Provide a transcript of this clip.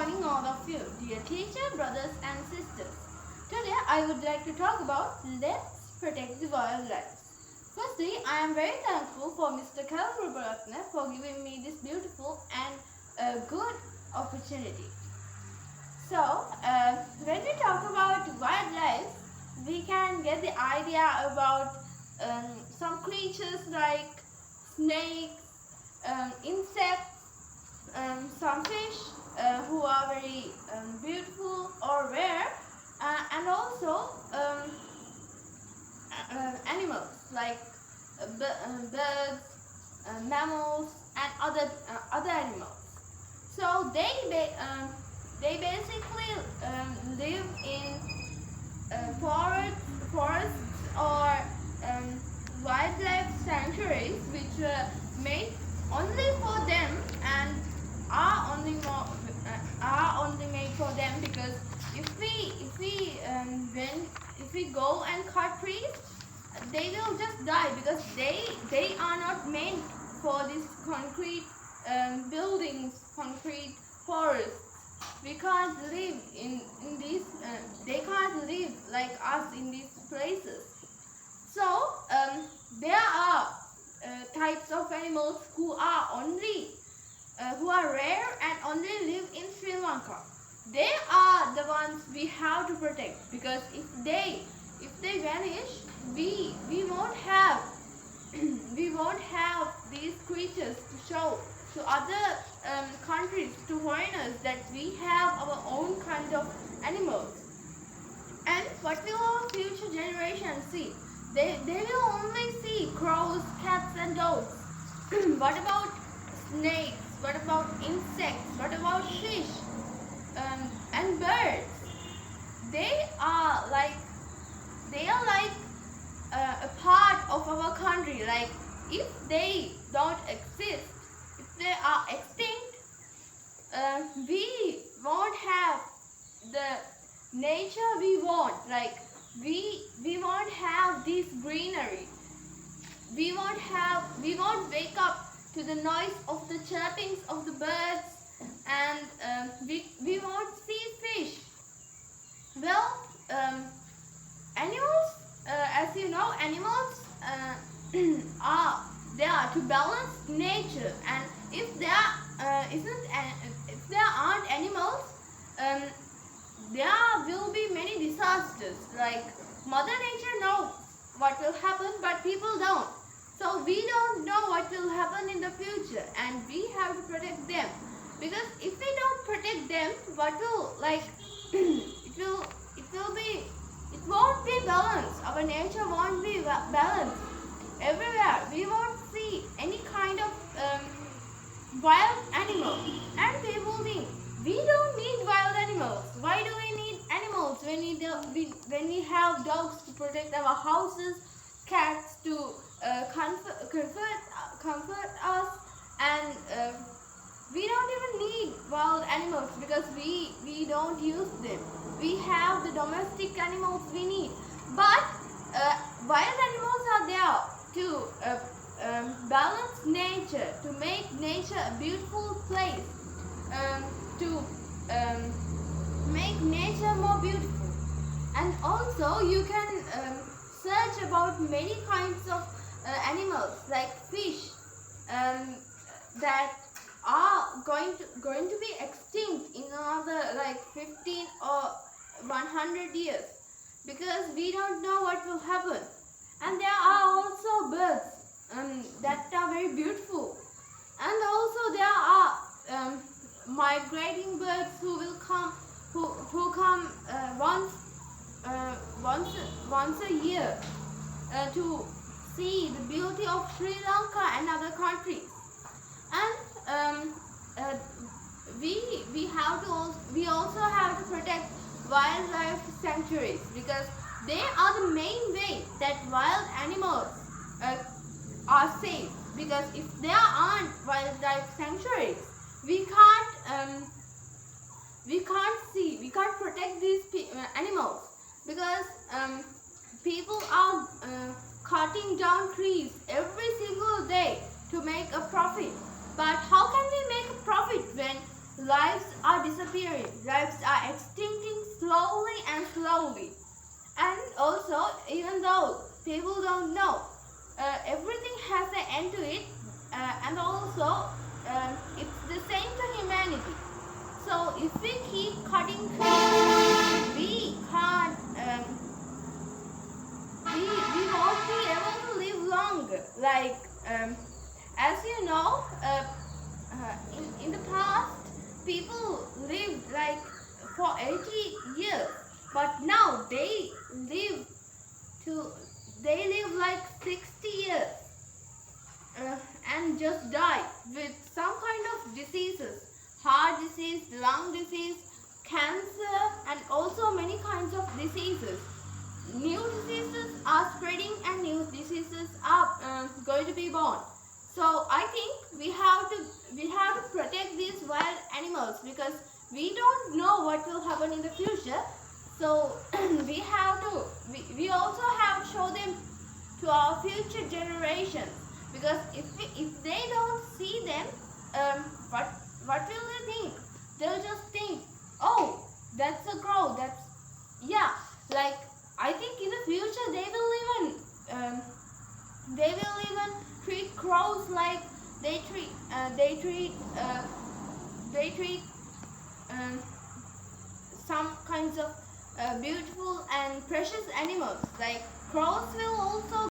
morning, all of you, dear teacher, brothers and sisters. Today, I would like to talk about let's protect the wildlife. Firstly, I am very thankful for Mr. Kalabharatna for giving me this beautiful and good opportunity. So, when we talk about wildlife, we can get the idea about some creatures like snakes, insects, some fish who are very beautiful or rare, and also animals like birds, mammals, and other animals. So they basically live in forests or wildlife sanctuaries, which were made only for them and are only made for them, because if we go and cut trees, they will just die, because they are not made for these concrete buildings, concrete forests. We can't live in these. They can't live like us in these places. So there are types of animals who are rare and only live in Sri Lanka. They are the ones we have to protect, because if they vanish, we won't have these creatures to show to other countries, to foreigners, that we have our own kind of animals. And what will our future generations see? They will only see crows, cats and dogs. What about snakes? What about insects? What about fish and birds? They are like a part of our country. Like, if they don't exist, if they are extinct, we won't have the nature we want. Like, we won't have this greenery. We won't wake up to the noise of the chirpings of the birds, and we won't see fish. Well, animals, as you know, animals are there to balance nature, and if there aren't animals, there will be many disasters. Like, Mother Nature knows what will happen, but people don't. So we don't know what will happen in the future, and we have to protect them. Because if we don't protect them, what will it won't be balanced. Our nature won't be balanced everywhere. We won't see any kind of wild animal. And people think, we don't need wild animals. Why do we need animals when we have dogs to protect our houses, cats to comfort us, and we don't even need wild animals, because we don't use them. We have the domestic animals we need. But wild animals are there to balance nature, to make nature a beautiful place, to make nature more beautiful. And also you can search about many kinds of animals, like fish, that are going to be extinct in another like 15 or 100 years, because we don't know what will happen. And there are also birds that are very beautiful, and also there are migrating birds who will come once a year to see the beauty of Sri Lanka and other countries. And we also have to protect wildlife sanctuaries, because they are the main way that wild animals are safe. Because if there aren't wildlife sanctuaries, we can't protect these animals, because people are cutting down trees every single day to make a profit. But how can we make a profit when lives are disappearing. Lives are extincting slowly and slowly. And also, even though people don't know, everything has an end to it, and also it's the same to humanity. So if we keep cutting trees, we can't. We won't be able to live long. Like as you know, in the past, people lived like for 80 years, but now live to they live like 60 years and just die with some kind of diseases, heart disease, lung disease, cancer, and also many kinds of diseases. New diseases are spreading and new diseases are going to be born. So I think we have to protect these wild animals, because we don't know what will happen in the future. So we also have to show them to our future generations, because if they don't see them, what will they think? They'll just think, oh, that's a crow. That's, yeah, like I think in the future they will even treat crows like they treat some kinds of beautiful and precious animals. Like crows will also